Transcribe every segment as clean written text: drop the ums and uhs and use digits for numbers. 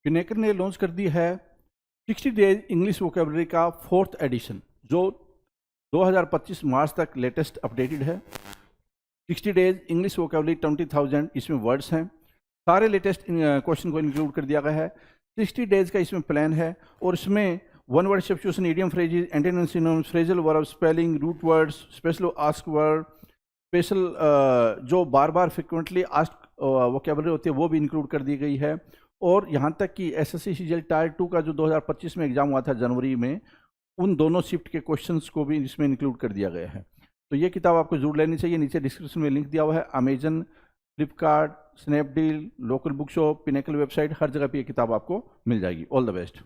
पिनेकर ने लॉन्च कर दी है 60 डेज इंग्लिश वोकेबलरी का 4th एडिशन, जो 2025 मार्च तक लेटेस्ट अपडेटेड है। 60 डेज इंग्लिश वोकेबलरी 20,000 इसमें वर्ड्स हैं। सारे लेटेस्ट क्वेश्चन को इंक्लूड कर दिया गया है। 60 डेज का इसमें प्लान है और इसमें one word substitution, idiom phrases, antonyms, synonyms, phrasal verb, spelling, root words, special ask word, special जो बार बार फ्रिक्वेंटली आस्क वोकेबलरी होती है वो भी इंक्लूड कर दी गई है। और यहाँ तक कि एसएससी सीजीएल टायर 2 का जो 2025 में एग्जाम हुआ था जनवरी में, उन दोनों शिफ्ट के क्वेश्चंस को भी इसमें इंक्लूड कर दिया गया है। तो ये किताब आपको जरूर लेनी चाहिए। नीचे डिस्क्रिप्शन में लिंक दिया हुआ है। Amazon, Flipkart, Snapdeal, local book shop, Pinnacle website, हर जगह पे ये किताब आपको मिल जाएगी। All the best.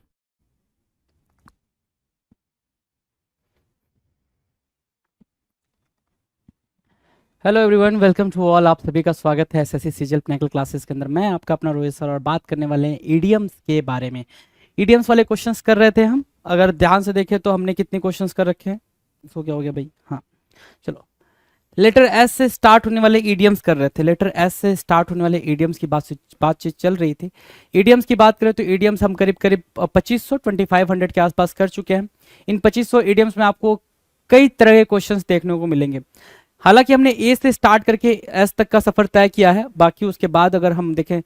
Hello everyone, welcome to all. आप सभी का स्वागत है एसएससी सीजीएल पिनेकल क्लासेस के अंदर। मैं आपका अपना रोहित सर और बात करने वाले हैं ईडियम्स के बारे में। ईडियम्स वाले क्वेश्चंस कर रहे थे हम। अगर ध्यान से देखें तो हमने कितने क्वेश्चंस कर रखे हैं? इसको क्या हो गया भाई? हाँ चलो, लेटर एस से स्टार्ट होने वाले ईडियम्स कर रहे थे। लेटर एस से स्टार्ट होने वाले ईडियम्स की बातचीत चल रही थी। ईडियम्स की बात करें तो ईडियम्स हम करीब 2500 के आसपास कर चुके हैं। इन 2500 ईडियम्स में आपको कई तरह के क्वेश्चंस देखने को मिलेंगे। हालांकि हमने ए से स्टार्ट करके एस तक का सफर तय किया है। बाकी उसके बाद अगर हम देखें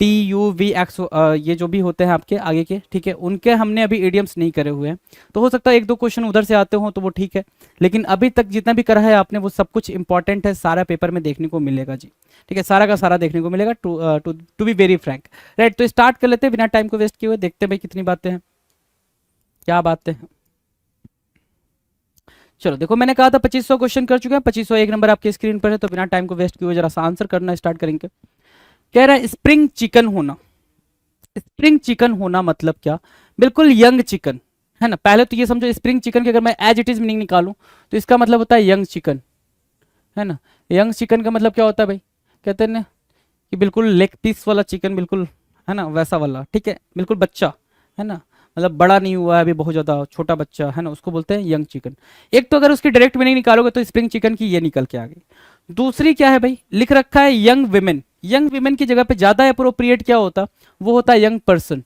टी यू वी एक्स, ये जो भी होते हैं आपके आगे के, ठीक है, उनके हमने अभी ईडियम्स नहीं करे हुए हैं। तो हो सकता है एक दो क्वेश्चन उधर से आते हो तो वो ठीक है, लेकिन अभी तक जितना भी करा है आपने वो सब कुछ इंपॉर्टेंट है, सारा पेपर में देखने को मिलेगा जी। ठीक है, सारा का सारा देखने को मिलेगा, to be very frank. Right, तो स्टार्ट कर लेते हैं बिना टाइम को वेस्ट किए हुए। देखते हैं भाई कितनी बातें हैं, क्या बातें हैं। चलो देखो, मैंने कहा था 2500 क्वेश्चन कर चुके हैं। 2500 एक नंबर आपके स्क्रीन पर है, तो बिना टाइम को वेस्ट किए हुए जरा सा आंसर करना स्टार्ट करेंगे। कह रहा है स्प्रिंग चिकन होना। स्प्रिंग चिकन होना मतलब क्या? बिल्कुल यंग चिकन, है ना। पहले तो ये समझो, स्प्रिंग चिकन की अगर मैं एज इट इज मीनिंग निकालूं तो इसका मतलब होता है यंग चिकन, है ना। यंग चिकन का मतलब क्या होता है भाई? कहते हैं ना कि बिल्कुल लेग पीस वाला चिकन, बिल्कुल, है ना, वैसा वाला। ठीक है, बिल्कुल बच्चा, है ना, मतलब बड़ा नहीं हुआ है अभी, बहुत ज्यादा छोटा बच्चा, है ना, उसको बोलते हैं यंग चिकन। एक तो अगर उसकी डायरेक्ट मीनिंग निकालोगे तो स्प्रिंग चिकन की ये निकल के आ गई। दूसरी क्या है भाई? लिख रखा है यंग विमेन। यंग विमेन की जगह पे ज्यादा अप्रोप्रिएट क्या होता? वो होता यंग पर्सन।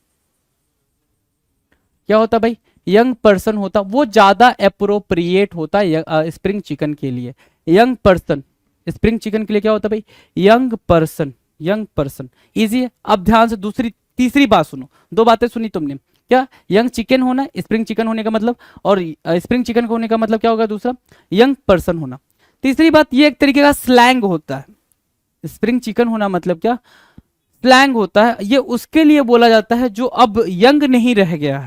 क्या होता भाई? यंग पर्सन होता, वो ज्यादा अप्रोप्रिएट होता स्प्रिंग चिकन के लिए। यंग पर्सन स्प्रिंग चिकन के लिए क्या होता भाई? Young person. Young person easy है। अब ध्यान से दूसरी तीसरी बात सुनो। दो बातें सुनी तुमने, क्या? यंग चिकन होना, स्प्रिंग चिकन होने का मतलब, और स्प्रिंग चिकन होने का मतलब क्या होगा? दूसरा, यंग पर्सन होना। तीसरी बात, ये एक तरीके का स्लैंग होता है। स्प्रिंग चिकन होना मतलब क्या? स्लैंग होता है। ये उसके लिए बोला जाता है जो अब यंग नहीं रह गया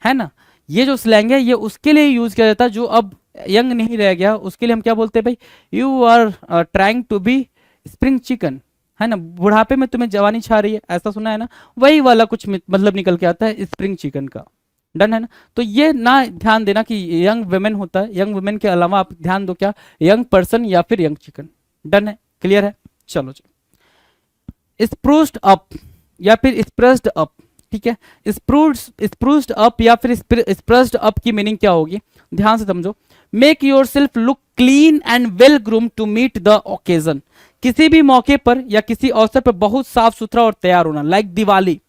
है ना। ये जो स्लैंग है ये उसके लिए यूज किया जाता है जो अब यंग नहीं रह गया। उसके लिए हम क्या बोलते हैं भाई? You are trying to be spring chicken, है ना। बुढ़ापे में तुम्हें जवानी छा रही है, ऐसा सुना है ना। वही वाला कुछ मतलब निकल के आता है स्प्रिंग चिकन का। डन है ना। तो ये ना ध्यान देना कि यंग वुमेन होता है। यंग वुमेन के अलावा आप ध्यान दो क्या? यंग पर्सन या फिर यंग चिकन। डन है, क्लियर है। चलो जी, स्प्रूस्ड अप या फिर स्प्रेस्ड अप। ठीक है, स्प्रूस्ड अप या फिर स्प्रेस्ड अप की मीनिंग क्या होगी? ध्यान से समझो। Make yourself look clean and well groom to meet the occasion. किसी भी मौके पर या किसी अवसर पर बहुत साफ सुथरा और तैयार होना। लाइक दिवाली।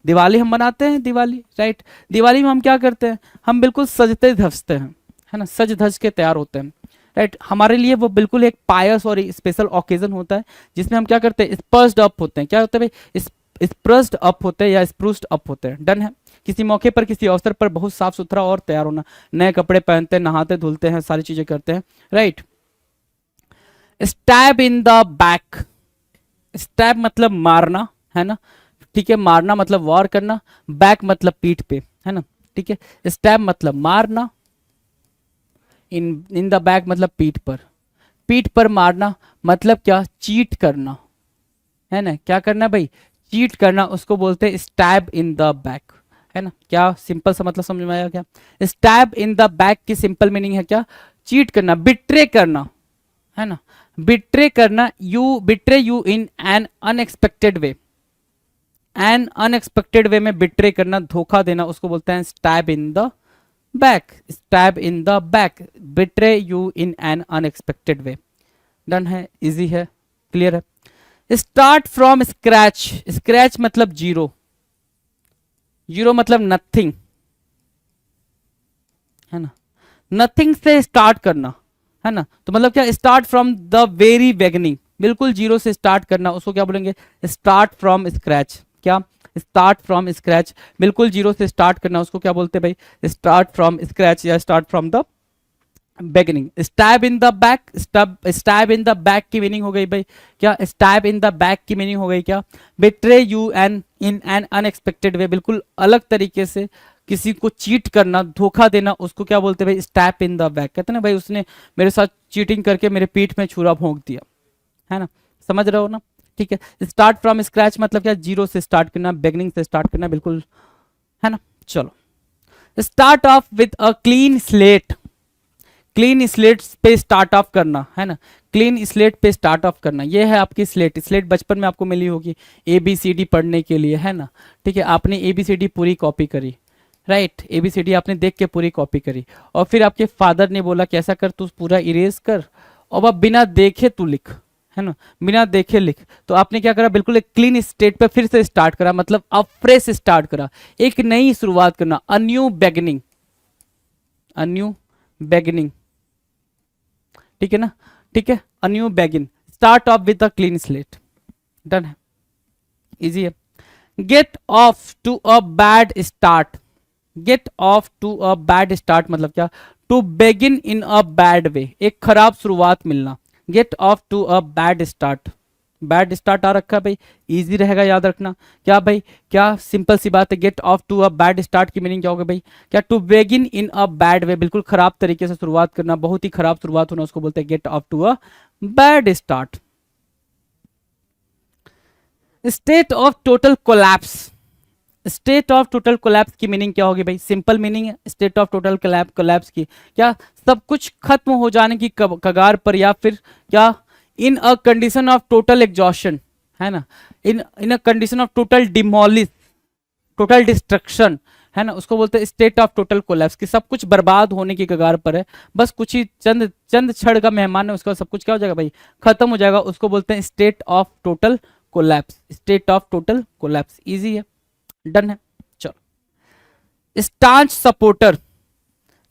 दिवाली हम मनाते हैं, दिवाली, राइट। दिवाली में हम क्या करते हैं? हम बिल्कुल सजते धजते हैं, है ना, सज धज के तैयार होते हैं, राइट। हमारे लिए वो बिल्कुल एक पायस और स्पेशल ओकेजन होता है जिसमें हम क्या करते हैं? स्पर्स्ड अप होते हैं। क्या होता है भाई? स्प्रूस्ड अप होते हैं या स्प्रूस्ड अप होते हैं। डन है। किसी मौके पर, किसी अवसर पर बहुत साफ सुथरा और तैयार होना। नए कपड़े पहनते हैं, नहाते धुलते हैं, सारी चीजें करते हैं, right. Stab in the back. Stab मतलब मारना, है ना। ठीक है, मारना मतलब वॉर करना। बैक मतलब पीठ पे, है ना। ठीक है, स्टैब मतलब मारना, इन द बैक मतलब पीठ पर। पीठ पर मारना मतलब क्या? चीट करना, है ना। क्या करना भाई? चीट करना, उसको बोलते हैं स्टैब इन द बैक, है ना। क्या सिंपल सा मतलब समझ में आया क्या? स्टैब इन द बैक की सिंपल मीनिंग है क्या? चीट करना, बिट्रे करना, है ना। बिट्रे करना, betray you in an unexpected way. An unexpected way में बिट्रे करना, धोखा देना, उसको बोलते हैं stab in the back. Stab in the back, betray you in an unexpected way. Done है, इजी है, क्लियर है। Start from scratch. स्क्रैच मतलब जीरो, जीरो मतलब नथिंग, है ना, नथिंग से स्टार्ट करना, है ना, तो मतलब क्या, start from the very beginning, बिल्कुल जीरो से स्टार्ट करना, उसको क्या बोलेंगे, स्टार्ट फ्रॉम स्क्रैच। क्या, स्टार्ट फ्रॉम स्क्रैच, बिल्कुल जीरो से स्टार्ट करना, उसको क्या बोलते हैं भाई, स्टार्ट फ्रॉम स्क्रैच या start from the beginning. Stab in the back, stab in the back की मीनिंग हो गई भाई क्या, स्टैब इन द बैक की मीनिंग हो गई क्या, betray you an in an unexpected वे, बिल्कुल अलग तरीके से किसी को चीट करना, धोखा देना, उसको क्या बोलते हैं भाई, स्टैप इन द बैक। कहते हैं ना भाई उसने मेरे साथ चीटिंग करके मेरे पीठ में छुरा भोंक दिया, है ना, समझ रहे हो ना, ठीक है। स्टार्ट फ्रॉम स्क्रैच मतलब क्या, जीरो से स्टार्ट करना, बिगिनिंग से स्टार्ट करना, बिल्कुल, है ना। चलो, start off with a clean slate, clean slate पे स्टार्ट ऑफ करना, है ना, क्लीन स्लेट पे स्टार्ट ऑफ करना, ये है आपकी स्लेट। स्लेट बचपन में आपको मिली होगी ABCD पढ़ने के लिए, है ना, ठीक है, आपने ABCD पूरी कॉपी करी, राइट, ABCD आपने देख के पूरी कॉपी करी, और फिर आपके फादर ने बोला कि ऐसा कर, तू पूरा इरेज कर, और अब बिना देखे तू लिख, है ना, बिना देखे लिख। तो आपने क्या करा, बिल्कुल एक क्लीन स्टेट पे फिर से स्टार्ट करा, मतलब अब फ्रेश स्टार्ट करा, एक नई शुरुआत करना, a new beginning, a new beginning, ठीक है ना, ठीक है, a new begin, start off with a clean slate, done है, इजी है। Get off to a bad start, get off to a bad start मतलब क्या, to begin in a bad way, एक खराब शुरुआत मिलना, get off to a bad start, bad start आ रखा है भाई, इजी रहेगा याद रखना। क्या भाई, क्या सिंपल सी बात है, get off to a bad start की मीनिंग क्या होगा भाई, क्या, to begin in a bad way, बिल्कुल खराब तरीके से शुरुआत करना, बहुत ही खराब शुरुआत होना, उसको बोलते हैं get off to a bad start. State of total collapse, state of total collapse की मीनिंग क्या होगी भाई, सिंपल मीनिंग है स्टेट ऑफ टोटल कोलैप्स की, क्या, सब कुछ खत्म हो जाने की कगार पर, या फिर क्या, in a condition of total exhaustion, है ना, in a condition of total demolish, total destruction, है ना, उसको बोलते हैं स्टेट ऑफ टोटल कोलैप्स, कि सब कुछ बर्बाद होने की कगार पर है, बस कुछ ही चंद चंद क्षण का मेहमान है, उसका सब कुछ क्या हो जाएगा भाई, खत्म हो जाएगा, उसको बोलते हैं state of total collapse, state of total collapse, easy है, डन है। चलो, स्टांच सपोर्टर,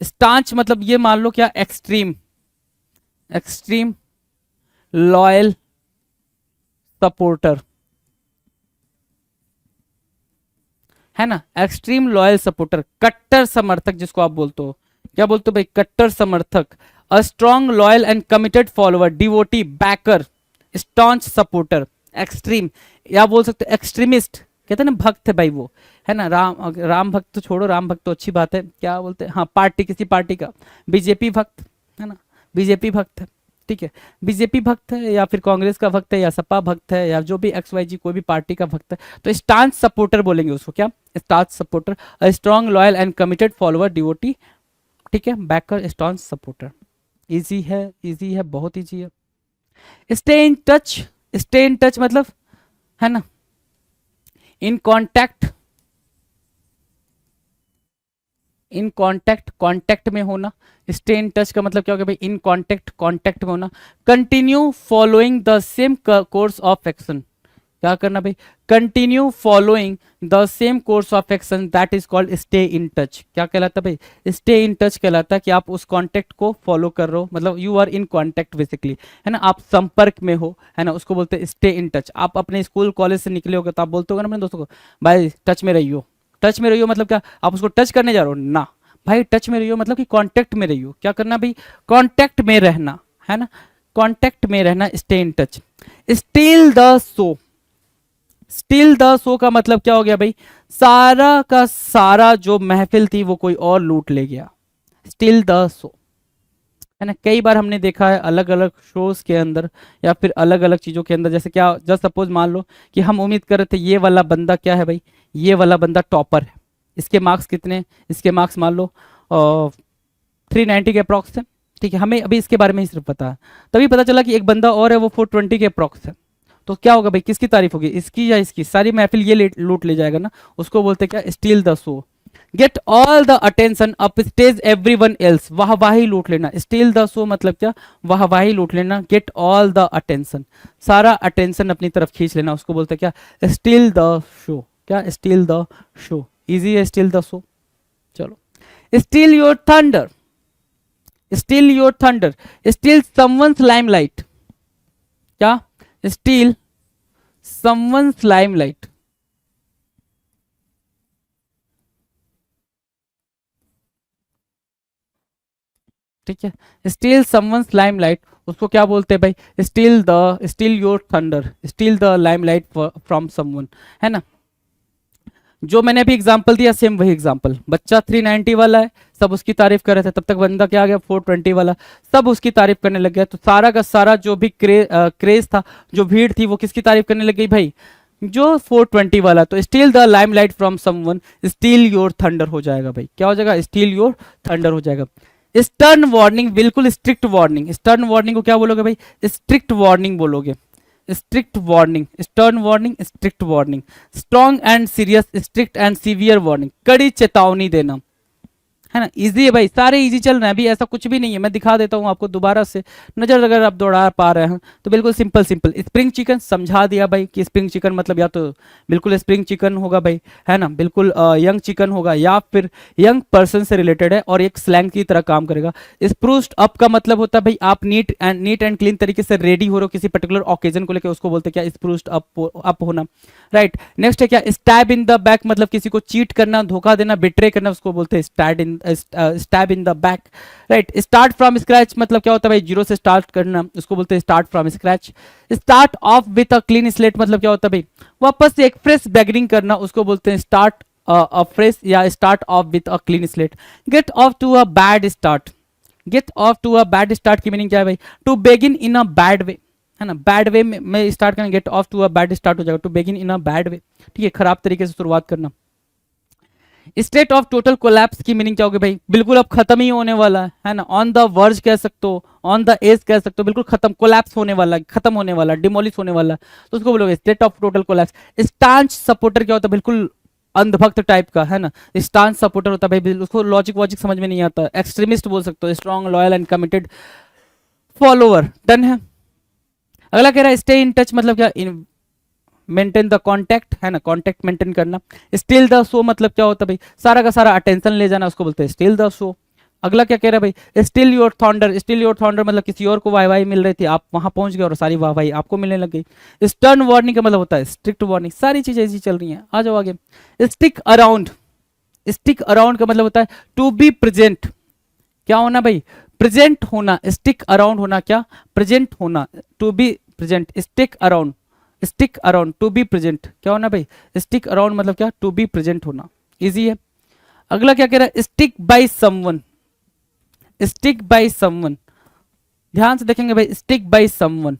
स्टांच मतलब ये मान लो क्या, एक्सट्रीम, एक्सट्रीम लॉयल सपोर्टर, है ना, एक्सट्रीम लॉयल सपोर्टर, कट्टर समर्थक जिसको आप बोलते हो, क्या बोलते हो भाई, कट्टर समर्थक, a strong loyal and committed follower, devotee, backer, staunch supporter, extreme, या बोल सकते हो एक्सट्रीमिस्ट, कहते हैं ना भक्त है भाई वो, है ना, राम भक्त तो छोड़ो, राम भक्त तो अच्छी बात है, क्या बोलते हैं, हाँ पार्टी, किसी पार्टी का, बीजेपी भक्त, है ना, बीजेपी भक्त है, ठीक है, बीजेपी भक्त है, या फिर कांग्रेस का भक्त है, या सपा भक्त है, या जो भी XYZ कोई भी पार्टी का भक्त है, तो स्टांच सपोर्टर बोलेंगे उसको, क्या, staunch supporter, a strong loyal and committed follower, devotee, ठीक है, बैकर, स्टांच सपोर्टर, इजी है, इजी है, बहुत इजी है। Stay in touch, stay in touch मतलब, है ना, in contact, in contact, contact में होना, स्टे इन टच का मतलब क्या होगा भाई, इन कांटेक्ट, कांटेक्ट में होना, continue following the same course of action, क्या करना भाई, continue following the same course of action, that is called stay in touch, क्या कहलाता है भाई, स्टे इन टच कहलाता है कि आप उस कांटेक्ट को फॉलो कर रहे हो, मतलब you are in contact basically, है ना, आप संपर्क में हो, है ना, उसको बोलते हैं स्टे इन टच। आप अपने स्कूल कॉलेज से निकले होगे तो आप बोलते हो ना अपने दोस्तों को, भाई टच में रहियो, टच में रहियो मतलब क्या, आप उसको टच करने जा रहे हो ना, भाई टच में रहियो मतलब कि कांटेक्ट में रहियो, क्या करना भाई, कांटेक्ट में रहना, है ना, कांटेक्ट में रहना, stay in touch. Steel the show, steel the show का मतलब क्या हो गया भाई, सारा का सारा जो महफिल थी वो कोई और लूट ले गया, स्टील द शो, है ना, कई बार हमने देखा है अलग अलग शोज के अंदर या फिर अलग अलग चीजों के अंदर, जैसे क्या, जस्ट सपोज मान लो कि हम उम्मीद कर रहे थे ये वाला बंदा क्या है भाई, ये वाला बंदा टॉपर है, इसके मार्क्स कितने, इसके मार्क्स मान लो 390 के अप्रॉक्स है, ठीक है, हमें अभी इसके बारे में ही सिर्फ पता है, तभी पता चला कि एक बंदा और है वो 420 के अप्रॉक्स है, तो क्या होगा भाई, किसकी तारीफ होगी, इसकी या इसकी, सारी महफिल ये लूट ले जाएगा ना, उसको बोलते हैं क्या, steel the show. Get all the attention up stage everyone else, वाहवाही लूट लेना, स्टील द शो मतलब क्या, वाहवाही लूट लेना, गेट ऑल द अटेंशन, सारा अटेंशन अपनी तरफ खींच लेना, उसको बोलते हैं क्या, स्टील द शो, क्या, स्टील द शो, इजी है स्टील द शो। चलो steel your thunder, steel your thunder, steel someone's limelight, क्या स्टील समवंस लाइमलाइट, ठीक है, स्टील समवंस लाइमलाइट, उसको क्या बोलते हैं भाई, steel your thunder, steel the limelight from someone, है ना। जो मैंने अभी एग्जांपल दिया सेम वही एग्जांपल, बच्चा 390 वाला है, सब उसकी तारीफ कर रहे थे, तब तक बंदा क्या आ गया 420 वाला, सब उसकी तारीफ करने लग गया। तो सारा का सारा जो भी क्रेज था, जो भीड़ थी, वो किसकी तारीफ करने लग गई भाई, जो 420 वाला। तो steel the limelight from someone, steel your thunder हो जाएगा भाई, क्या हो जाएगा, स्टील योर थंडर हो जाएगा। स्टर्न वार्निंग, बिल्कुल स्ट्रिक्ट वार्निंग, स्टर्न वार्निंग को क्या बोलोगे भाई, स्ट्रिक्ट वार्निंग बोलोगे, strict warning, stern warning, strict warning. Strong and serious, strict and severe warning, कड़ी चेतावनी देना, है ना। इजी है भाई, सारे इजी चल रहे हैं, अभी ऐसा कुछ भी नहीं है। मैं दिखा देता हूँ आपको दोबारा से, नजर अगर आप दौड़ा पा रहे हैं तो बिल्कुल सिंपल सिंपल। स्प्रिंग चिकन समझा दिया भाई कि स्प्रिंग चिकन मतलब या तो बिल्कुल स्प्रिंग चिकन होगा भाई, है ना, बिल्कुल यंग चिकन होगा, या फिर यंग पर्सन से रिलेटेड है और एक स्लैंग की तरह काम करेगा। स्प्रूस्ड अप का मतलब होता है भाई आप नीट एंड क्लीन तरीके से रेडी हो रहे हो किसी पर्टिकुलर ओकेजन को लेकर, उसको बोलते हैं क्या, स्प्रूस्ड अप होना, राइट। नेक्स्ट है क्या, स्टैब इन द बैक, मतलब किसी को चीट करना, धोखा देना, बिट्रे करना, उसको बोलते हैं stab in the back, right. Start from scratch मतलब क्या होता है भाई, जीरो से स्टार्ट करना, उसको बोलते हैं start from scratch. Start off with a clean slate मतलब क्या होता है भाई, वापस से एक फ्रेश बिगिनिंग करना, उसको बोलते हैं स्टार्ट अ फ्रेश या start off with a clean slate. Get off to a bad start, get off to a bad start की मीनिंग क्या है भाई, to begin in a bad way, है ना, बैड वे में स्टार्ट करना, get off to a bad start हो जाएगा, to begin in a bad way, ठीक है, खराब तरीके से शुरुआत करना। स्टेट ऑफ टोटल कोलैप्स की मीनिंग क्या होगी भाई, बिल्कुल अब खत्म ही होने वाला है ना, ऑन द वर्ज कह सकते हो, ऑन द एज कह सकते हो, बिल्कुल खत्म, कोलैप्स होने वाला, खत्म होने वाला, डिमोलिश होने वाला, तो उसको बोलोगे state of total collapse. Staunch supporter क्या होता है, बिल्कुल अंधभक्त टाइप का, है ना, स्टांच सपोर्टर होता है भाई, उसको लॉजिक वॉजिक समझ में नहीं आता, एक्सट्रीमिस्ट बोल सकते हो, strong loyal and committed follower, done है। अगला कह रहा है स्टे इन टच मतलब क्या, मेंटेन द कांटेक्ट, है ना, कांटेक्ट मेंटेन करना। स्टील द शो मतलब क्या होता है भाई, सारा का सारा अटेंशन ले जाना, उसको बोलते हैं स्टील द शो। अगला क्या कह रहा है भाई, steel your thunder, steel your thunder मतलब किसी और को वाहवाही मिल रही थी, आप वहां पहुंच गए और सारी वाहवाही आपको मिलने लग गई। स्टर्न वार्निंग का मतलब होता है स्ट्रिक्ट वार्निंग। सारी चीजें ऐसी चल रही हैं, आ जाओ आगे। स्टिक अराउंड, स्टिक अराउंड का मतलब होता है टू बी प्रेजेंट, क्या होना भाई, प्रेजेंट होना, स्टिक अराउंड होना, क्या प्रेजेंट होना, to be present, stick around, stick around to be present, क्या होना भाई, स्टिक अराउंड मतलब क्या, टू बी प्रेजेंट होना, इजी है। अगला क्या कह रहा है, stick by someone, stick by someone, ध्यान से देखेंगे भाई, stick by someone,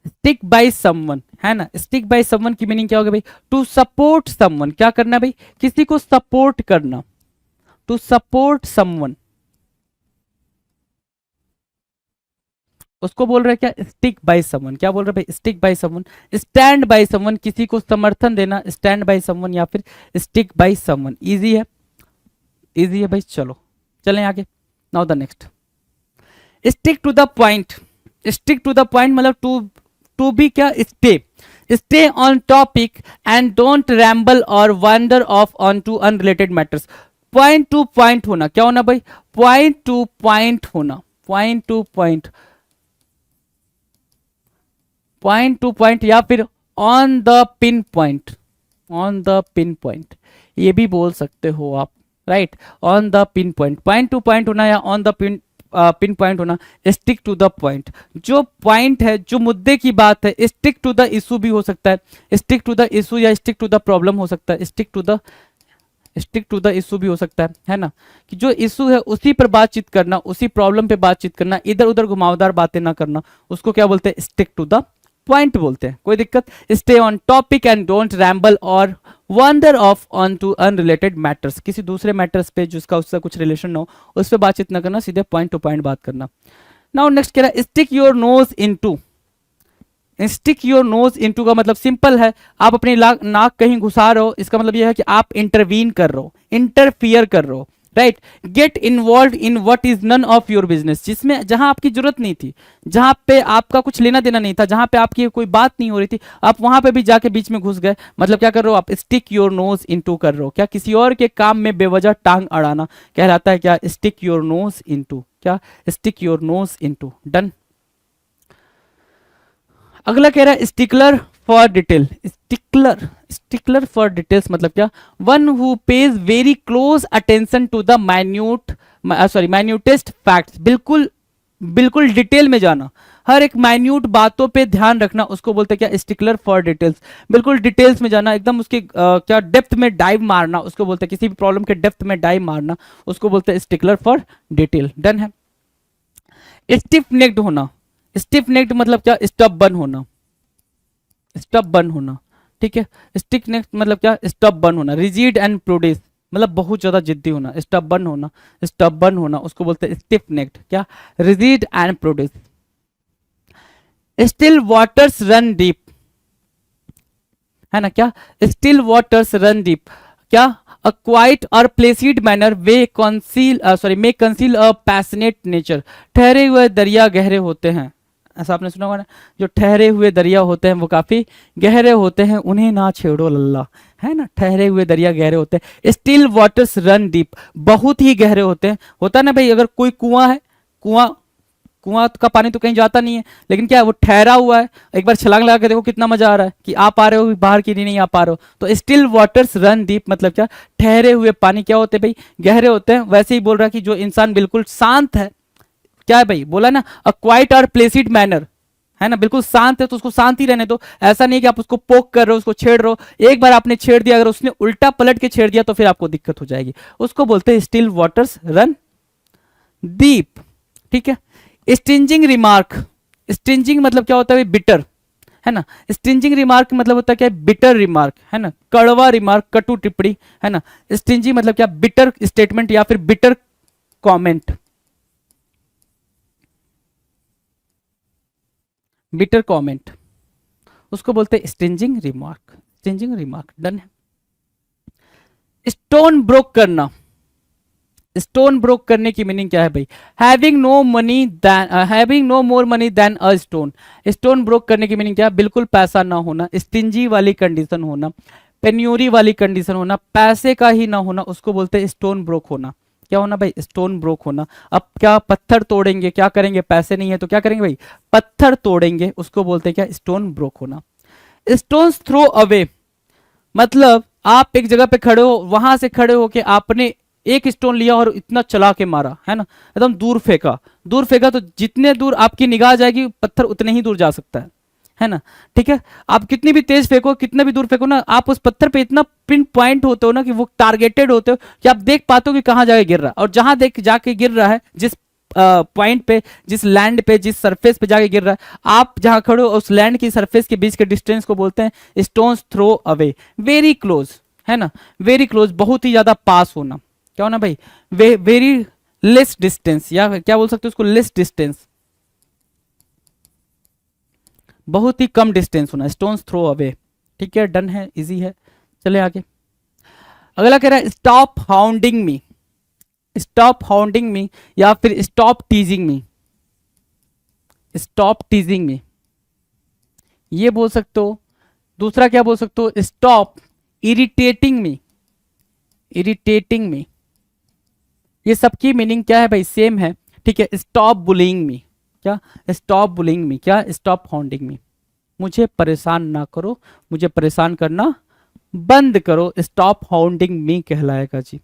stick by someone, है ना, स्टिक बाय समवन की मीनिंग क्या होगा भाई, टू सपोर्ट समवन, क्या करना भाई, किसी को सपोर्ट करना, टू सपोर्ट समवन, उसको बोल रहे हैं क्या, स्टिक बाय समवन, क्या बोल रहे हैं भाई, stick by someone. Stand by someone, किसी को समर्थन देना, स्टैंड बाय समवन या फिर स्टिक बाय समवन, इजी है, इजी है भाई। चलो चलें आगे, now the next, stick to the point, stick to the point मतलब टू बी क्या, stay, stay on topic and don't ramble और wander off on to unrelated matters. Point to point होना, क्या होना भाई, पॉइंट टू पॉइंट होना, point to point, point to point या फिर on the pin point, on the pin point ये भी बोल सकते हो आप, right, on the pin point, point to point होना या ऑन द पिन पॉइंट होना। स्टिक टू द पॉइंट, जो पॉइंट है, जो मुद्दे की बात है, स्टिक टू द इशू भी हो सकता है, स्टिक टू द इशू या स्टिक टू द प्रॉब्लम हो सकता है, स्टिक टू द इशू भी हो सकता है ना, कि जो इशू है उसी पर बातचीत करना, उसी प्रॉब्लम पे बातचीत करना, इधर उधर घुमावदार बातें ना करना, उसको क्या बोलते हैं, स्टिक टू द पॉइंट बोलते हैं, कोई दिक्कत। Stay on topic and don't ramble और wander off on to unrelated matters, किसी दूसरे मैटर्स पे जिसका उससे कुछ रिलेशन ना हो उस पर बातचीत ना करना, सीधे पॉइंट टू पॉइंट बात करना। नाउ नेक्स्ट कह रहा है stick your nose into, stick your nose into का मतलब सिंपल है, आप अपनी नाक कहीं घुसा रहे हो, इसका मतलब यह है कि आप इंटरवीन कर रहे हो, इंटरफियर कर रहे हो, right, get involve in what is none of your business, जिसमें जहां आपकी जरूरत नहीं थी, जहां पे आपका कुछ लेना देना नहीं था, जहां पे आपकी कोई बात नहीं हो रही थी, आप वहां पे भी जाके बीच में घुस गए। मतलब क्या कर रहे हो आप, स्टिक योर नोज इनटू कर रहे हो, क्या किसी और के काम में बेवजह टांग अड़ाना कहलाता है क्या, स्टिक योर नोज इनटू, क्या stick your nose into. Done. अगला कह रहा है stickler for detail, stickler, stickler for details मतलब क्या, one who pays very close attention to the minute, sorry minutest facts, बिल्कुल बिल्कुल डिटेल में जाना, हर एक माइन्यूट बातों पे ध्यान रखना, उसको बोलते हैं क्या, स्टिकलर फॉर डिटेल्स, बिल्कुल डिटेल्स में जाना, एकदम उसके क्या डेप्थ में डाइव मारना, उसको बोलते हैं किसी भी प्रॉब्लम के डेप्थ में डाइव मारना, उसको बोलते हैं स्टिकलर फॉर डिटेल। डन है। स्टिफ नेक्ड होना, स्टिफ नेक्ड मतलब क्या, स्टबबर्न होना, स्टबबर्न होना, ठीक है। स्टिक नेक्ड मतलब क्या, स्टबबर्न होना। रिजिड एंड प्रोड्यूस मतलब बहुत ज्यादा जिद्दी होना, स्टबबर्न होना, स्टबबर्न होना, उसको बोलते हैं स्टिफ नेक्ड, क्या, rigid and produce. Still waters run deep, है ना, क्या, स्टिल वाटर्स रन डीप, क्या, अ क्वाइट और Placid manner way conceal, sorry may conceal a passionate nature, ठहरे हुए दरिया गहरे होते हैं, ऐसा आपने सुना होगा ना, जो ठहरे हुए दरिया होते हैं वो काफी गहरे होते हैं, उन्हें ना छेड़ो लल्ला, है ना, ठहरे हुए दरिया गहरे होते हैं। स्टिल वाटर्स रन डीप, बहुत ही गहरे होते हैं, होता है ना भाई, अगर कोई कुआं है, कुआं, कुआं का पानी तो कहीं जाता नहीं है, लेकिन क्या है वो ठहरा हुआ है, एक बार छलांग लगा के देखो कितना मजा आ रहा है, कि आ पा रहे हो बाहर की नहीं आ पा रहे हो। तो स्टिल वाटर्स रन डीप मतलब क्या, ठहरे हुए पानी क्या होते हैं भाई, गहरे होते हैं। वैसे ही बोल रहा है कि जो इंसान बिल्कुल शांत है, क्या है भाई, बोला ना, अ क्वाइट और प्लेसिड मैनर, है ना, बिल्कुल शांत है तो उसको शांत ही रहने दो, ऐसा नहीं कि आप उसको पोक कर रहे हो, उसको छेड़ रहे हो। एक बार आपने छेड़ दिया, अगर उसने उल्टा पलट के छेड़ दिया तो फिर आपको दिक्कत हो जाएगी, उसको बोलते हैं स्टिल वाटर्स रन डीप, ठीक है। स्टिंजिंग रिमार्क, स्टिंजिंग मतलब क्या होता है, बिटर, है ना, स्टिंजिंग रिमार्क मतलब होता है क्या, बिटर रिमार्क, है ना, कड़वा रिमार्क, कटु टिप्पणी, है ना। स्टिंजिंग मतलब क्या, बिटर स्टेटमेंट या फिर बिटर कमेंट, बिटर कमेंट, उसको बोलते हैं stinging remark, stinging remark. Done है। स्टोन ब्रोक करना, स्टोन ब्रोक करने की मीनिंग क्या है भाई, having no money than, having no more money than a stone, stone broke करने की मीनिंग क्या है, बिल्कुल पैसा ना होना, स्टिंजी वाली कंडीशन होना, पेन्यूरी वाली कंडीशन होना, पैसे का ही ना होना, उसको बोलते हैं स्टोन ब्रोक होना। क्या होना भाई, स्टोन ब्रोक होना। अब क्या पत्थर तोड़ेंगे, क्या करेंगे, पैसे नहीं है तो क्या करेंगे भाई, पत्थर तोड़ेंगे, उसको बोलते हैं क्या, स्टोन ब्रोक होना। स्टोन्स थ्रो अवे मतलब आप एक जगह पे खड़े हो, वहां से खड़े होके आपने एक स्टोन लिया और इतना चला के मारा, है ना, एकदम दूर फेंका, दूर फेंका तो जितने दूर आपकी निगाह जाएगी पत्थर उतने ही दूर जा सकता है ना, ठीक है। आप कितनी भी तेज फेंको, कितना भी दूर फेंको ना, आप उस पत्थर पे इतना पिन पॉइंट होते हो ना, कि वो टारगेटेड होते हो, कि आप देख पाते हो कि कहाँ जाके गिर रहा है, और जहां देख जाके गिर रहा है, जिस पॉइंट पे, जिस लैंड पे, जिस सरफेस पे जाके गिर रहा है, आप जहां खड़े हो उस लैंड की सरफेस के बीच के डिस्टेंस को बोलते हैं stone's throw away. Very close, है ना, वेरी क्लोज बहुत ही ज्यादा पास होना, क्या होना भाई, वेरी लेस डिस्टेंस, या क्या बोल सकते हो उसको, लेस डिस्टेंस, बहुत ही कम डिस्टेंस होना, स्टोन्स थ्रो अवे, ठीक है। डन है, इजी है, चले आगे। अगला कह रहा है स्टॉप हाउंडिंग मी, स्टॉप हाउंडिंग मी या फिर स्टॉप टीजिंग मी, स्टॉप टीजिंग मी ये बोल सकते हो। दूसरा क्या बोल सकते हो, स्टॉप इरिटेटिंग मी, इरिटेटिंग मी, ये सबकी मीनिंग क्या है भाई, सेम है, ठीक है। स्टॉप बुलिंग मी, क्या, स्टॉप बुलिंग मी, क्या, स्टॉप हाउंडिंग मी, मुझे परेशान ना करो, मुझे परेशान करना बंद करो, स्टॉप हाउंडिंग मी कहलाएगा जी।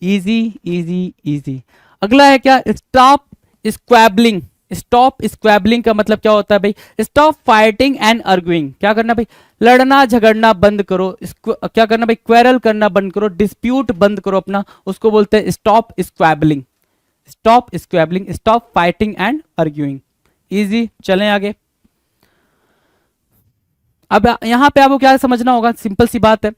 Easy easy easy. अगला है क्या, स्टॉप स्क्वैबलिंग, स्टॉप स्क्वैबलिंग का मतलब क्या होता है भाई, स्टॉप फाइटिंग एंड आर्ग्यूइंग, क्या करना भाई, लड़ना झगड़ना बंद करो, क्या करना भाई, क्वेरल करना बंद करो, डिस्प्यूट बंद करो अपना, उसको बोलते हैं stop squabbling, stop squabbling, stop fighting and arguing. Easy, चलें आगे। अब यहां पे आपको क्या समझना होगा, सिंपल सी बात है,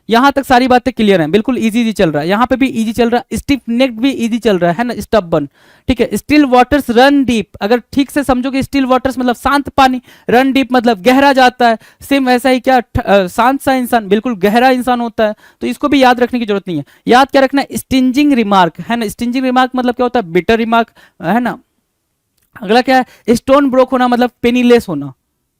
यहां तक सारी बातें क्लियर हैं, बिल्कुल इजी इजी चल रहा है, यहां पे भी इजी चल रहा है, स्टिफ नेक भी इजी चल रहा है ना, स्टबबर्न, ठीक है। स्टिल वाटर्स रन डीप, अगर ठीक से समझोगे स्टिल वाटर्स मतलब शांत पानी, रन डीप मतलब गहरा जाता है, सेम ऐसा ही क्या शांत सा इंसान बिल्कुल गहरा इंसान होता है, तो इसको भी याद रखने की जरूरत नहीं है। याद क्या रखना है, स्टिंजिंग रिमार्क, है ना, स्टिंजिंग रिमार्क मतलब क्या होता है, बिटर रिमार्क, है ना। अगला क्या है, स्टोन ब्रोक होना मतलब पेनीलेस होना,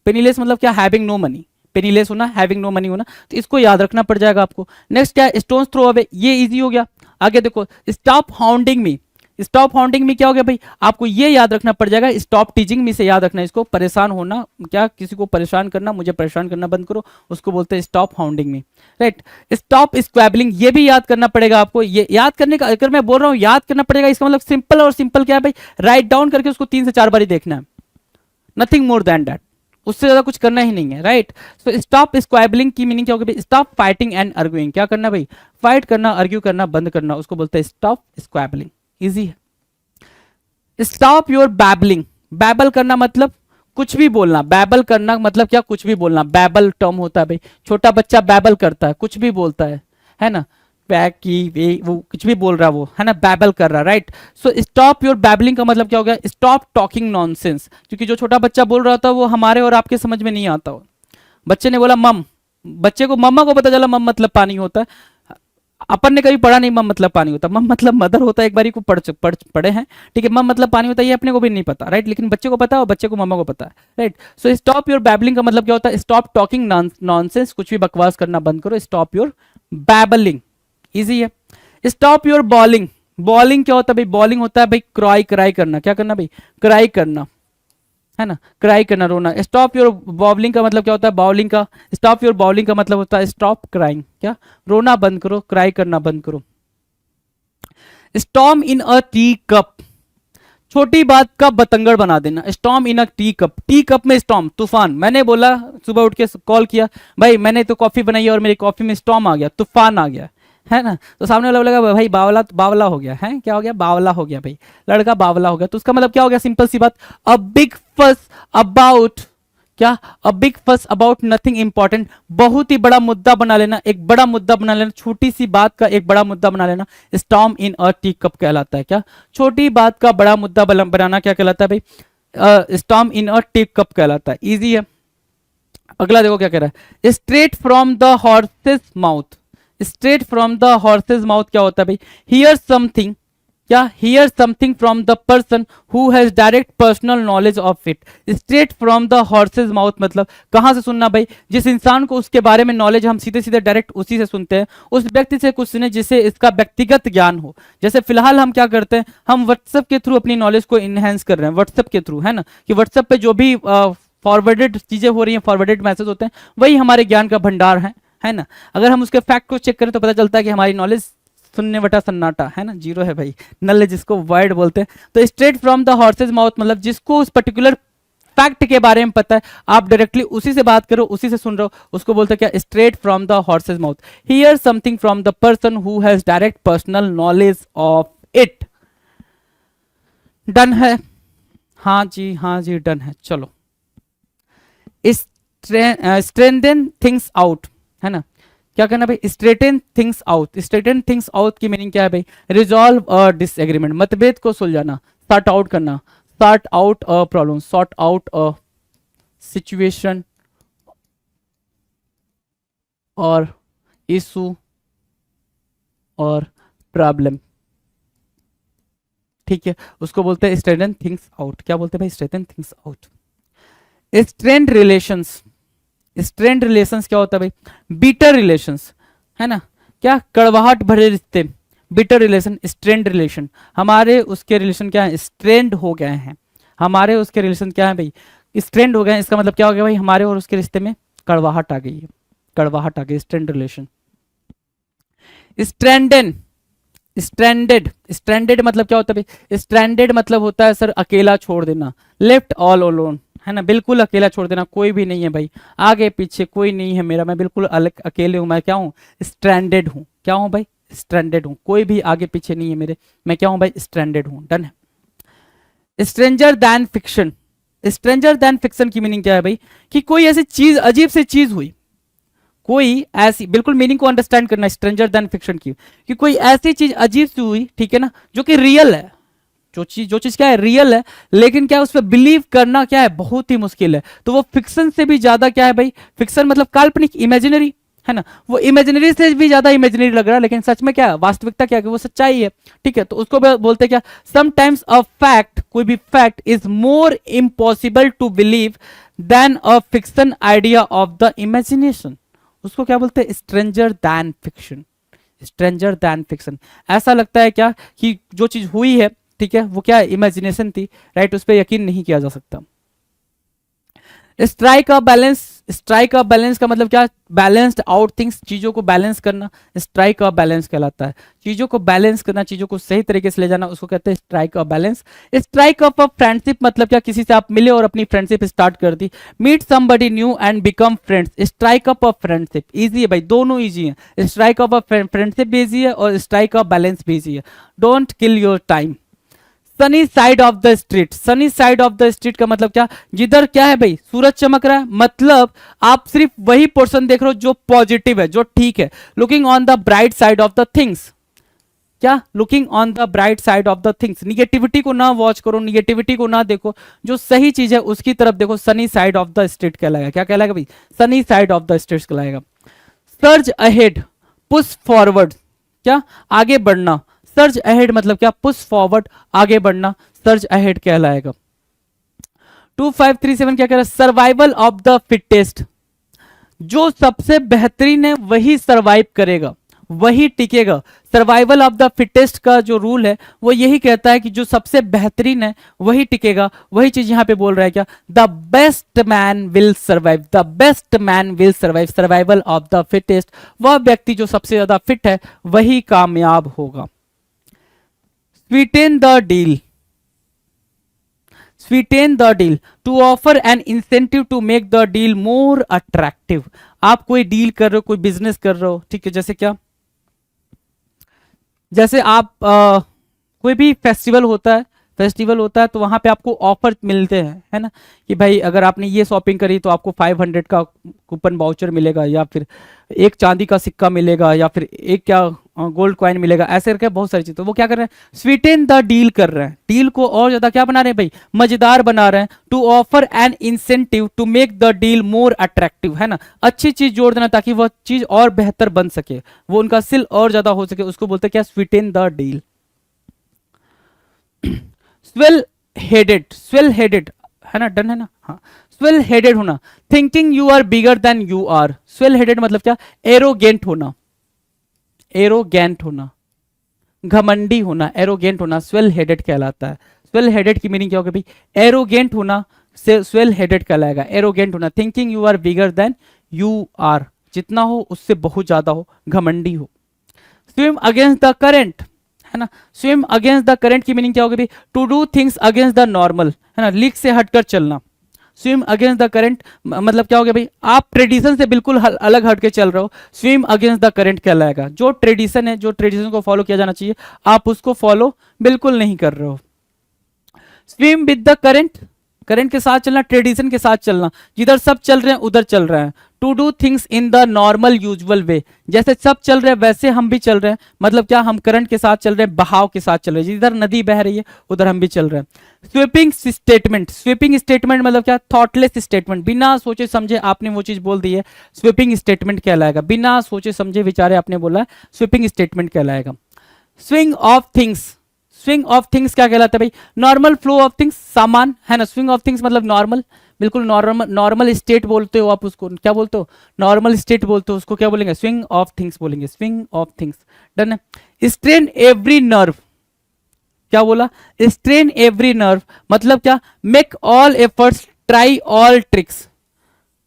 पेनीलेस मतलब क्या, हैविंग नो मनी, पेनीलेस होना, हैविंग नो मनी होना, तो इसको याद रखना पड़ जाएगा आपको। नेक्स्ट क्या है, स्टोन्स थ्रो अवे, ये इजी हो गया। आगे देखो, स्टॉप हाउंडिंग मी, स्टॉप हाउंडिंग मी क्या हो गया भाई, आपको ये याद रखना पड़ जाएगा, स्टॉप टीचिंग मी से याद रखना, इसको परेशान होना, क्या किसी को परेशान करना, मुझे परेशान करना बंद करो, उसको बोलते हैं स्टॉप हाउंडिंग मी, राइट। स्टॉप स्क्वैबलिंग, ये भी याद करना पड़ेगा आपको, ये याद करने का, अगर मैं बोल रहा हूँ याद करना पड़ेगा, इसका मतलब सिंपल, और सिंपल क्या है भाई, राइट डाउन करके उसको 3 से 4 बार ही देखना है, नथिंग मोर देन दैट, उससे ज्यादा कुछ करना ही नहीं है, राइट। सो स्टॉप स्क्वाबलिंग की मीनिंग क्या होगी भाई, स्टॉप फाइटिंग एंड आर्ग्यूइंग, क्या करना भाई, फाइट करना, आर्ग्यू करना बंद करना, उसको बोलते हैं स्टॉप स्क्वाबलिंग, इजी है। स्टॉप योर बैबलिंग, बैबल करना मतलब कुछ भी बोलना, बैबल करना मतलब क्या, कुछ भी बोलना, बैबल टर्म होता है भाई, छोटा बच्चा बैबल करता है, कुछ भी बोलता है ना, बैक की वे वो कुछ भी बोल रहा है वो, है ना, बैबल कर रहा है, right. So stop your babbling का मतलब क्या हो गया, स्टॉप टॉकिंग नॉनसेंस, क्योंकि जो छोटा बच्चा बोल रहा था वो हमारे और आपके समझ में नहीं आता हो। बच्चे ने बोला मम, बच्चे को, मम्मा को पता चला मम मतलब पानी होता है, अपन ने कभी पढ़ा नहीं मम मतलब पानी होता, मम मतलब मदर होता है, एक बारी को पढ़े हैं, ठीक है, मम मतलब पानी होता है, ये अपने को भी नहीं पता, राइट, लेकिन बच्चे को पता है और बच्चे को मम्मा को पता है, right. So stop your babbling का मतलब क्या होता है, स्टॉप टॉकिंग नॉनसेंस, कुछ भी बकवास करना बंद करो, स्टॉप योर बैबलिंग, इजी है। स्टॉप योर बॉलिंग, बॉलिंग क्या होता है भाई, बॉलिंग होता है भाई क्राई, क्राई करना, क्या करना भाई, क्राई करना, है ना, क्राई करना, रोना। स्टॉप योर बॉबलिंग का मतलब क्या होता है, बाउलिंग का, स्टॉप योर बाउलिंग का मतलब होता है स्टॉप क्राइंग, क्या, रोना बंद करो, क्राई करना बंद करो। स्टॉर्म इन अ टी कप, छोटी बात का बतंगड़ बना देना, स्टॉर्म इन अ टी कप, टी कप में स्टॉर्म, तूफान, मैंने बोला सुबह उठ के कॉल किया भाई, मैंने तो कॉफी बनाई है और मेरी कॉफी में स्टॉर्म आ गया, तूफान आ गया, है ना, तो सामने वाला बोलेगा भाई बावला, बावला हो गया है, क्या हो गया, बावला हो गया भाई, लड़का बावला हो गया, तो उसका मतलब क्या हो गया, सिंपल सी बात, अ बिग फस अबाउट, क्या, अ बिग फस अबाउट नथिंग इंपॉर्टेंट, बहुत ही बड़ा मुद्दा बना लेना, एक बड़ा मुद्दा बना लेना, छोटी सी बात का एक बड़ा मुद्दा बना लेना, स्टॉर्म इन अ टी कप कहलाता है, क्या, छोटी बात का बड़ा मुद्दा बनाना क्या कहलाता है भाई, स्टॉर्म इन अ टी कप कहलाता है, इजी है। अगला देखो क्या कह रहा है, straight from the horses mouth, straight from the horses mouth क्या होता है भाई, हियर समथिंग, क्या, here something from the person who has direct personal knowledge of it, straight from the horses mouth मतलब कहां से सुनना भाई, जिस इंसान को उसके बारे में नॉलेज हम सीधे सीधे डायरेक्ट उसी से सुनते हैं, उस व्यक्ति से कुछ सुने जिसे इसका व्यक्तिगत ज्ञान हो। जैसे फिलहाल हम क्या करते हैं, हम व्हाट्सएप के थ्रू अपनी नॉलेज को इनहेंस कर रहे हैं, व्हाट्सएप के थ्रू, है ना, कि व्हाट्सएप पे जो भी फॉरवर्डेड चीजें हो रही हैं, फॉरवर्डेड मैसेज होते हैं, वही हमारे ज्ञान का भंडार है ना। अगर हम उसके फैक्ट को चेक करें तो पता चलता है कि हमारी नॉलेज शून्य बटा सन्नाटा, है ना, जीरो है भाई, नल है जिसको वर्ड बोलते हैं। तो straight from the horse's mouth मतलब जिसको उस पर्टिकुलर फैक्ट के बारे में पता है, आप डायरेक्टली उसी से बात करो, उसी से सुन रहे हो, उसको बोलते हैं क्या, straight from the horse's mouth, here something from the person who has direct personal knowledge of it. Done है, हाँ जी डन है। चलो, स्ट्रेंथन थिंग्स आउट, है ना, क्या करना भाई, straighten things out, straighten things out की मीनिंग क्या है भाई, रिजॉल्व अ डिसएग्रीमेंट, मतभेद को सुलझाना, सॉर्ट आउट करना, sort out a problem, sort out a situation और इशू और प्रॉब्लम, ठीक है, उसको बोलते हैं स्ट्रेटन थिंग्स आउट। क्या बोलते हैं भाई, straighten things out. Strained relations, strained relations क्या होता है भाई, बीटर रिलेशंस, है ना, क्या, कड़वाहट भरे रिश्ते, बीटर रिलेशन, स्ट्रेंड रिलेशन, हमारे उसके रिलेशन क्या है, स्ट्रेंड हो गए हैं, हमारे उसके रिलेशन क्या है भाई, स्ट्रेंड हो गए हैं, इसका मतलब क्या हो गया भाई, हमारे और उसके रिश्ते में कड़वाहट आ गई है, कड़वाहट आ गई, स्ट्रेंड रिलेशन। स्ट्रैंडन, स्ट्रैंडेड, स्ट्रैंडेड मतलब क्या होता है भाई, स्ट्रैंडेड मतलब होता है सर अकेला छोड़ देना, लेफ्ट ऑल अलोन, है ना, बिल्कुल अकेला छोड़ देना, कोई भी नहीं है भाई, आगे पीछे कोई नहीं है मेरा, मैं बिल्कुल अलग अकेले हूं, मैं क्या हूं, स्ट्रैंडेड हूं, क्या हूं भाई, स्ट्रैंडेड हूं, कोई भी आगे पीछे नहीं है मेरे, मैं क्या हूं भाई, स्ट्रैंडेड हूं। डन है। Stranger than fiction, stranger than fiction की मीनिंग क्या है भाई, कि कोई ऐसी चीज, अजीब सी चीज हुई, कोई ऐसी, बिल्कुल मीनिंग को अंडरस्टैंड करना स्ट्रेंजर देन फिक्शन की, कि कोई ऐसी चीज अजीब सी हुई, ठीक है ना, जो कि रियल है, जो चीज क्या है, रियल है, लेकिन क्या है उस पर बिलीव करना क्या है, बहुत ही मुश्किल है, तो वो फिक्शन से भी ज्यादा क्या है भाई, फिक्शन मतलब काल्पनिक, इमेजिनरी, है ना, वो इमेजिनरी से भी ज्यादा इमेजिनरी लग रहा है, लेकिन सच में क्या है, वास्तविकता क्या है कि वो सच्चाई है, ठीक है, तो उसको बोलते हैं क्या, समटाइम्स अ फैक्ट, कोई भी fact is more impossible to believe than a fiction idea of the imagination, उसको क्या बोलते हैं, stranger than fiction, stranger than fiction. ऐसा लगता है क्या कि जो चीज हुई है, ठीक है, वो क्या इमेजिनेशन थी, राइट, उस पर यकीन नहीं किया जा सकता। Strike a balance, strike a balance का मतलब क्या, बैलेंस्ड आउट थिंग्स, चीजों को बैलेंस करना, स्ट्राइक अ बैलेंस कहलाता है, चीजों को बैलेंस करना, चीजों को सही तरीके से ले जाना, उसको कहते हैं strike a balance. Strike up a friendship मतलब क्या, किसी से आप मिले और अपनी फ्रेंडशिप स्टार्ट कर दी, meet somebody new and become friends, strike up a friendship, easy है भाई, दोनों इजी है, स्ट्राइक अप अ फ्रेंडशिप भी इजी है और स्ट्राइक अ बैलेंस भी इजी है। Don't kill your time, sunny side of the street, sunny side of the street का मतलब क्या, जिधर क्या है भाई, सूरज चमक रहा है, मतलब आप सिर्फ वही पोर्शन देख रहे हो जो पॉजिटिव है, जो ठीक है, looking on the bright side of the things, क्या, looking on the bright side of the things, negativity को ना वॉच करो, निगेटिविटी को ना देखो, जो सही चीज है उसकी तरफ देखो, Sunny side of the street कहलाएगा, क्या कहलाएगा भाई, Sunny side of the street कहलाएगा। सर्ज अहेड, पुश फॉरवर्ड, क्या, आगे बढ़ना, सर्ज अहेड मतलब क्या, पुश फॉरवर्ड, आगे बढ़ना, सर्ज अहेड कहलाएगा। 2537 क्या कह रहा है, सर्वाइवल ऑफ द फिटेस्ट, जो सबसे बेहतरीन है वही सर्वाइव करेगा, वही टिकेगा, सर्वाइवल ऑफ द फिटेस्ट का जो रूल है वो यही कहता है कि जो सबसे बेहतरीन है वही टिकेगा, वही चीज यहां पे बोल रहा है क्या, the best man will survive, the best man will survive, survival of the fittest, वह व्यक्ति जो सबसे ज्यादा फिट है वही कामयाब होगा। Sweeten the deal, sweeten the deal, to offer an incentive to make the deal more attractive, आप कोई डील कर रहे हो, कोई बिजनेस कर रहे हो, ठीक है, जैसे क्या, जैसे आप कोई भी फेस्टिवल होता है, फेस्टिवल होता है तो वहां पे आपको ऑफर मिलते हैं, है ना, कि भाई अगर आपने ये शॉपिंग करी तो आपको 500 का कूपन वाउचर मिलेगा, या फिर एक चांदी का सिक्का मिलेगा, या फिर एक क्या गोल्ड कॉइन मिलेगा, ऐसे करके बहुत सारी चीज, तो वो क्या कर रहे हैं, स्वीटेन द डील कर रहे हैं, डील को और ज्यादा क्या बना रहे हैं भाई, मजेदार बना रहे हैं, to offer an incentive to make the deal more attractive, है ना, अच्छी चीज जोड़ देना ताकि वह चीज और बेहतर बन सके, वो उनका सिल और ज्यादा हो सके, उसको बोलते हैं क्या, sweeten the deal. Swell headed, swell headed, है ना, डन है ना, हाँ, स्वेल हेडेड होना, thinking you are bigger than you are, swell headed मतलब क्या, एरोगेंट होना, एरोगेंट होना, घमंडी होना, एरोगेंट होना, स्वेल हेडेड कहलाता है। स्वेल हेडेड की मीनिंग क्या होगी भाई, एरोगेंट होना, से स्वेल हेडेड कहलाएगा, एरोगेंट होना, thinking you are bigger than you are, जितना हो उससे बहुत ज्यादा हो, घमंडी हो। स्विम अगेंस्ट द करेंट, है ना, स्विम अगेंस्ट द करंट की मीनिंग क्या होगी, to do things against the normal, है ना, लीक से हटकर चलना, स्विम अगेंस्ट द करंट मतलब क्या हो गया भाई, आप ट्रेडिशन से बिल्कुल अलग हटके चल रहे हो, स्विम अगेंस्ट द करंट कहलाएगा, जो ट्रेडिशन है, जो ट्रेडिशन को फॉलो किया जाना चाहिए आप उसको फॉलो बिल्कुल नहीं कर रहे हो। Swim with the current, current के साथ चलना, ट्रेडिशन के साथ चलना, जिधर सब चल रहे हैं उधर चल रहे हैं। To do things in the normal usual way, जैसे सब चल रहे हैं वैसे हम भी चल रहे हैं, मतलब क्या, हम करंट के साथ चल रहे हैं, बहाव के साथ चल रहे हैं, जिधर नदी बह रही है उधर हम भी चल रहे हैं। स्वीपिंग स्टेटमेंट, स्वीपिंग स्टेटमेंट मतलब क्या, थॉटलेस स्टेटमेंट, बिना सोचे समझे आपने वो चीज बोल दी है, स्वीपिंग स्टेटमेंट कहलाएगा, बिना सोचे समझे विचारे आपने बोला है, स्वीपिंग स्टेटमेंट कहलाएगा। Swing of things, swing of things क्या कहलाता है भाई, नॉर्मल फ्लो ऑफ थिंग्स, सामान, है ना, स्विंग ऑफ थिंग्स मतलब नॉर्मल, बिल्कुल नॉर्मल, नॉर्मल स्टेट बोलते हो आप उसको, क्या बोलते हो, नॉर्मल स्टेट बोलते हो उसको, क्या बोलेंगे, स्विंग ऑफ थिंग्स बोलेंगे, स्विंग ऑफ थिंग्स, डन है। स्ट्रेन एवरी नर्व, क्या बोला, स्ट्रेन एवरी नर्व मतलब क्या, make all efforts try all tricks,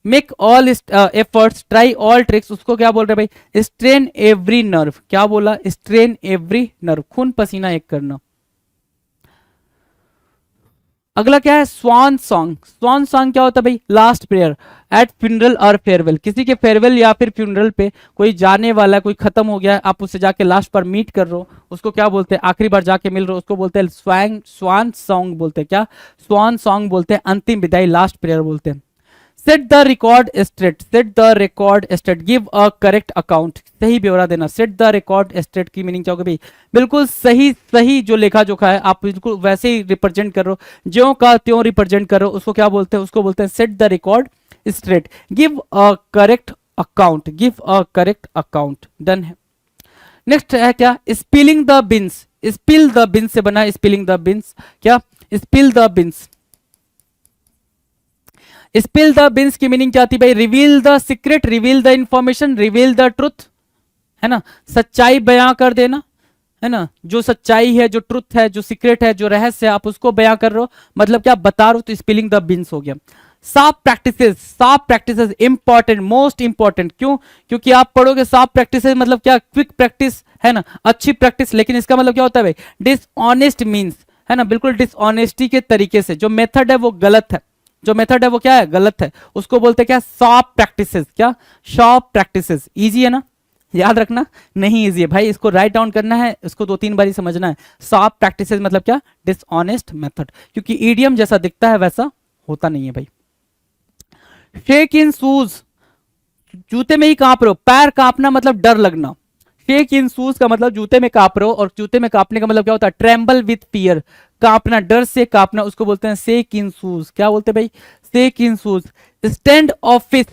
make all efforts try all tricks, उसको क्या बोल रहे भाई, स्ट्रेन एवरी नर्व, क्या बोला, स्ट्रेन एवरी नर्व, खून पसीना एक करना। अगला क्या है, स्वान सॉन्ग, स्वान सॉन्ग क्या होता है भाई, लास्ट प्रेयर एट फ्यूनरल और फेयरवेल, किसी के फेयरवेल या फिर फ्यूनरल पे कोई जाने वाला है, कोई खत्म हो गया है, आप उससे जाके लास्ट पर मीट कर रहे हो, उसको क्या बोलते हैं, आखिरी बार जाके मिल रहे हो, उसको बोलते हैं स्वान सॉन्ग बोलते हैं, क्या, स्वान सॉन्ग बोलते हैं, अंतिम विदाई, लास्ट प्रेयर बोलते हैं। Set the record straight, set the record straight, give a correct account, सही ब्यौरा देना। सेट द रिकॉर्ड स्ट्रेट की मीनिंग क्या होगी भाई? बिल्कुल सही सही जो लेखा जोखा है आप बिल्कुल वैसे ही रिप्रेजेंट कर रहे हो, ज्यों का त्यों रिप्रेजेंट कर रहे हो, उसको क्या बोलते हैं? उसको बोलते हैं set the record straight, give a correct account, give a correct account. Done है। नेक्स्ट है क्या? Spilling the beans, spill the beans से बना स्पिलिंग द बिन्स, क्या? Spill the beans. Spill the beans की मीनिंग क्या थी भाई? Reveal the secret, reveal the information, reveal the truth, है ना, सच्चाई बयां कर देना, है ना, जो सच्चाई है, जो ट्रुथ है, जो सीक्रेट है, जो रहस्य है, आप उसको बयां कर रहे हो, मतलब क्या बता रहे हो, तो स्पिलिंग द बिन्स हो गया। Soft practices, soft practices important, most important, क्यों? क्योंकि आप पढ़ोगे सॉफ्ट प्रैक्टिसेस मतलब क्या? क्विक प्रैक्टिस, है ना, अच्छी प्रैक्टिस, लेकिन इसका मतलब क्या होता है भाई? डिसऑनेस्ट मीन्स, है ना, बिल्कुल डिसऑनेस्टी के तरीके से, जो मेथड है वो गलत है, जो मेथड है वो क्या है? गलत है, उसको बोलते हैं क्या? Soft practices. क्या? Soft practices. इजी है ना, याद रखना? नहीं इजी है भाई, इसको राइट डाउन करना है, इसको 2-3 बार ही समझना है। सॉफ्ट प्रैक्टिसेस मतलब क्या? डिसऑनेस्ट मेथड, क्योंकि ईडियम जैसा दिखता है वैसा होता नहीं है भाई। शेक इन शूज, जूते में ही कांप रहे हो, पैर कांपना मतलब डर लगना। शेक इन शूज का मतलब जूते में कांप रहे हो, और जूते में कांपने का मतलब क्या होता है? ट्रेम्बल विथ फियर, कांपना, डर से कांपना, उसको बोलते हैं शेक इन शूज। क्या बोलते हैं भाई? Shake in shoes. Standoffish,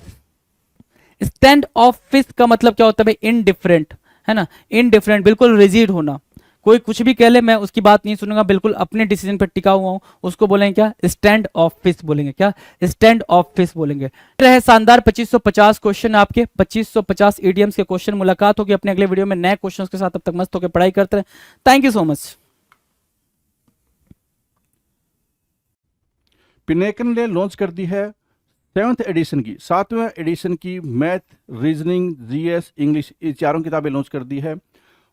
standoffish का मतलब क्या होता है भाई? इनडिफरेंट, है ना, इनडिफरेंट, बिल्कुल रिजिड होना, कोई कुछ भी कह ले मैं उसकी बात नहीं सुनूंगा, बिल्कुल अपने डिसीजन पर टिका हुआ हूं, उसको बोलेंगे क्या? स्टैंड ऑफिस बोलेंगे। क्या? स्टैंड ऑफिस बोलेंगे। रहे शानदार 2550 क्वेश्चन आपके, 2550 ईडियम्स के क्वेश्चन। मुलाकात होगी अपने अगले वीडियो में नए क्वेश्चंस के साथ, तब तक मस्त होकर पढ़ाई करते रहे। Thank you so much. Pinnacle ने लॉन्च कर दी है 7th एडिशन की, 7वें एडिशन की मैथ, रीजनिंग, जीएस, इंग्लिश, ये चारों किताबें लॉन्च कर दी है।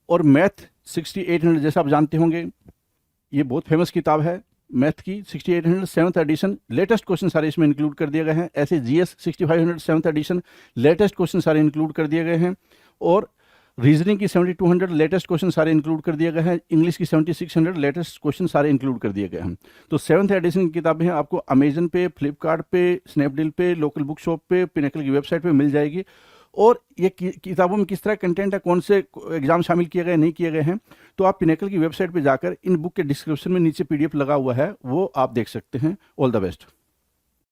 और मैथ 6800 जैसा आप जानते होंगे, ये बहुत फेमस किताब है मैथ की। 6800 7th एडिशन, लेटेस्ट क्वेश्चन सारे इसमें इंक्लूड कर दिए गए हैं। ऐसे GS 6500 7th edition, latest question सारे इंक्लूड कर दिए गए हैं। और रीजनिंग की 7200 लेटेस्ट क्वेश्चन सारे इंक्लूड कर दिए गए हैं। इंग्लिश की 7600 लेटेस्ट क्वेश्चन सारे इंक्लूड कर दिए गए हैं। तो 7th एडिशन की किताबें हैं, आपको अमेजन पे, फ्लिपकार्ट पे, स्नैपडील पे, लोकल बुक शॉप पे, पिनेकल की वेबसाइट पे मिल जाएगी। और ये किताबों में किस तरह कंटेंट है, कौन से एग्जाम शामिल किए गए नहीं किए गए हैं, तो आप पिनेकल की वेबसाइट पे जाकर इन बुक के डिस्क्रिप्शन में नीचे पीडीएफ लगा हुआ है, वो आप देख सकते हैं। All the best.